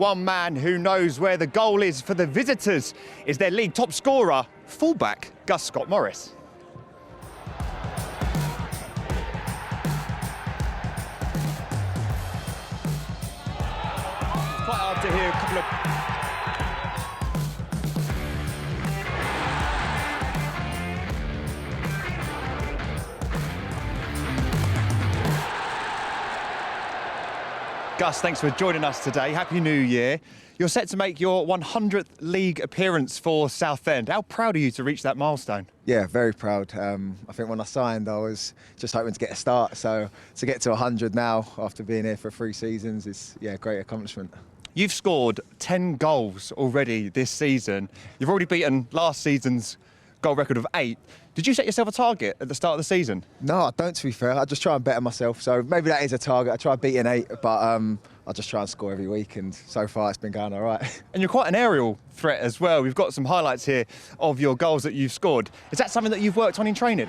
One man who knows where the goal is for the visitors is their league top scorer, fullback Gus Scott Morris. Quite hard to hear a couple of... Gus, thanks for joining us today. Happy New Year. You're set to make your 100th league appearance for Southend. How proud are you to reach that milestone? Yeah, very proud. I think when I signed, I was just hoping to get a start. So to get to 100 now, after being here for 3 seasons, is a great accomplishment. You've scored 10 goals already this season. You've already beaten last season's goal record of 8. Did you set yourself a target at the start of the season? No, I don't, to be fair. I just try and better myself. So maybe that is a target. I try beating 8, but I just try and score every week, and so far it's been going all right. And you're quite an aerial threat as well. We've got some highlights here of your goals that you've scored. Is that something that you've worked on in training?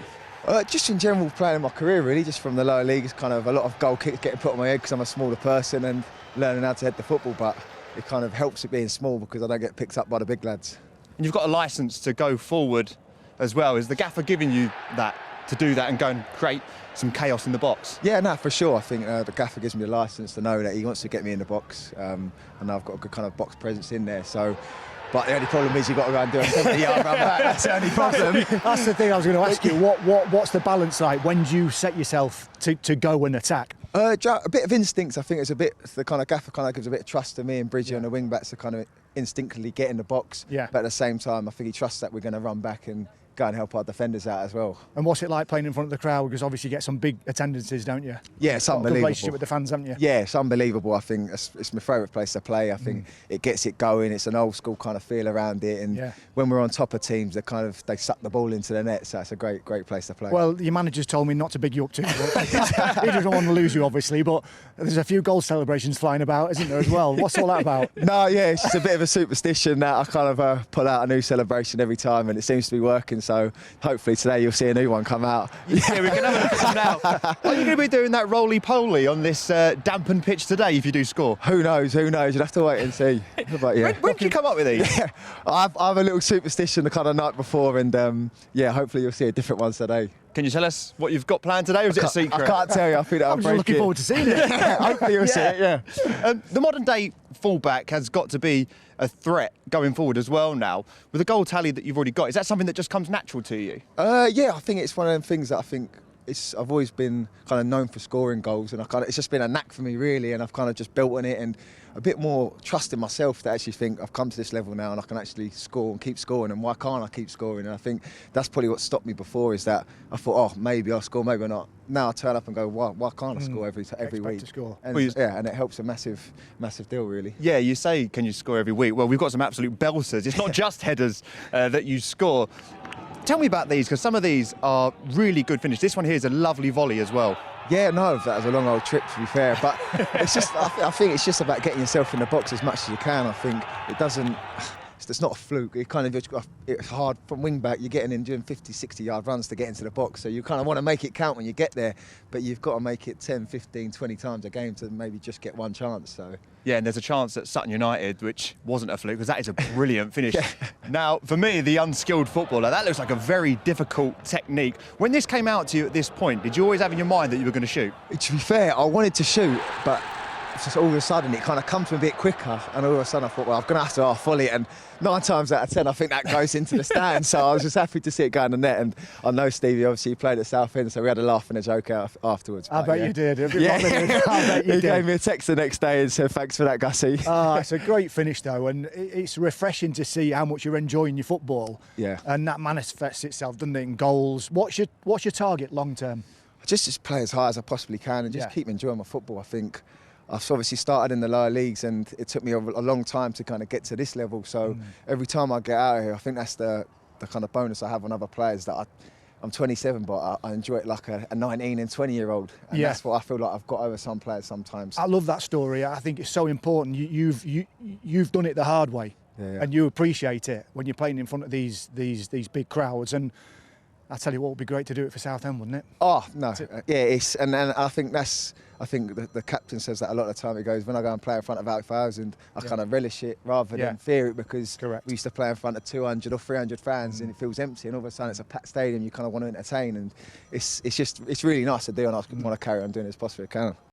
Just in general, playing in my career, really, just from the lower leagues, kind of a lot of goal kicks getting put on my head because I'm a smaller person and learning how to head the football, but it kind of helps it being small because I don't get picked up by the big lads. And you've got a licence to go forward as well. Is the gaffer giving you that to do that and go and create some chaos in the box? Yeah, no, for sure. I think the gaffer gives me the licence to know that he wants to get me in the box, and I've got a good kind of box presence in there. So, but the only problem is you've got to go and do a 70-yard run back. That's the only problem. That's the thing I was going to ask you. What's the balance like? When do you set yourself to go and attack? A bit of instincts. I think it's a bit. The kind of gaffer kind of gives a bit of trust to me and Bridgie and the wing backs to kind of instinctively get in the box. Yeah. But at the same time, I think he trusts that we're going to run back and go and help our defenders out as well. And what's it like playing in front of the crowd? Because obviously you get some big attendances, don't you? Yeah, it's Got a unbelievable. good relationship with the fans, haven't you? Yeah, it's unbelievable. I think it's my favourite place to play. I think it gets it going. It's an old school kind of feel around it, and when we're on top of teams, they suck the ball into the net. So it's a great place to play. Well, your manager's told me not to big you up too much. He doesn't want to lose you, obviously, but there's a few goal celebrations flying about, isn't there, as well? What's all that about? No, yeah, it's just a bit of a superstition that I kind of pull out a new celebration every time, and it seems to be working. So hopefully today you'll see a new one come out. Yeah, we can have a look at them now. Are you going to be doing that roly-poly on this dampened pitch today if you do score? Who knows? You'll have to wait and see. But, yeah. When did you come up with these? Yeah, I have a little superstition the kind of night before, and hopefully you'll see a different one today. Can you tell us what you've got planned today, or is it a secret? I can't tell you. I think I'm just looking forward to seeing it. Hopefully you'll see it, yeah. The modern-day fullback has got to be a threat going forward as well now. With the goal tally that you've already got, is that something that just comes natural to you? Yeah, I think it's one of them things that I think I've always been kind of known for scoring goals, and it's just been a knack for me, really, and I've kind of just built on it and a bit more trust in myself to actually think I've come to this level now and I can actually score and keep scoring, and why can't I keep scoring? And I think that's probably what stopped me before, is that I thought, oh, maybe I'll score, maybe not. Now I turn up and go, why can't I score every week? To score. And, and it helps a massive deal, really. Yeah, you say, can you score every week? Well, we've got some absolute belters. It's not just headers that you score. Tell me about these, because some of these are really good finish. This one here is a lovely volley as well. Yeah, no, that was a long old trip, to be fair. But it's just, I think it's just about getting yourself in the box as much as you can. I think it's not a fluke. It's hard from wing back. You're getting in doing 50, 60-yard runs to get into the box. So you kind of want to make it count when you get there, but you've got to make it 10, 15, 20 times a game to maybe just get one chance. So. Yeah, and there's a chance at Sutton United, which wasn't a fluke, because that is a brilliant finish. Now, for me, the unskilled footballer, that looks like a very difficult technique. When this came out to you at this point, did you always have in your mind that you were going to shoot? To be fair, I wanted to shoot, but just all of a sudden it kind of comes to a bit quicker, and all of a sudden I thought, well, I'm going to have to half-volley it, and 9 times out of 10 I think that goes into the stand. So I was just happy to see it go in the net, and I know Stevie obviously played at Southend, so we had a laugh and a joke afterwards. I bet you did. Yeah. I bet you He did. gave me a text the next day and said, thanks for that, Gussie. It's a great finish though, and it's refreshing to see how much you're enjoying your football. Yeah. And that manifests itself, doesn't it, in goals. What's your target long term? Just play as high as I possibly can and just keep enjoying my football. I think I've obviously started in the lower leagues, and it took me a long time to kind of get to this level. So every time I get out of here, I think that's the kind of bonus I have on other players, that I'm 27, but I enjoy it like a 19 and 20-year-old. And that's what I feel like I've got over some players sometimes. I love that story. I think it's so important. You've done it the hard way, yeah. and you appreciate it when you're playing in front of these big crowds. And I tell you what, it would be great to do it for Southend, wouldn't it? Oh no, yeah, it's and I think the captain says that a lot of the time. He goes, when I go and play in front of 8,000, I kind of relish it rather than fear it, because Correct. we used to play in front of 200 or 300 fans and it feels empty, and all of a sudden it's a packed stadium. You kind of want to entertain, and it's really nice to do, and I want to carry on doing it as possibly as I can.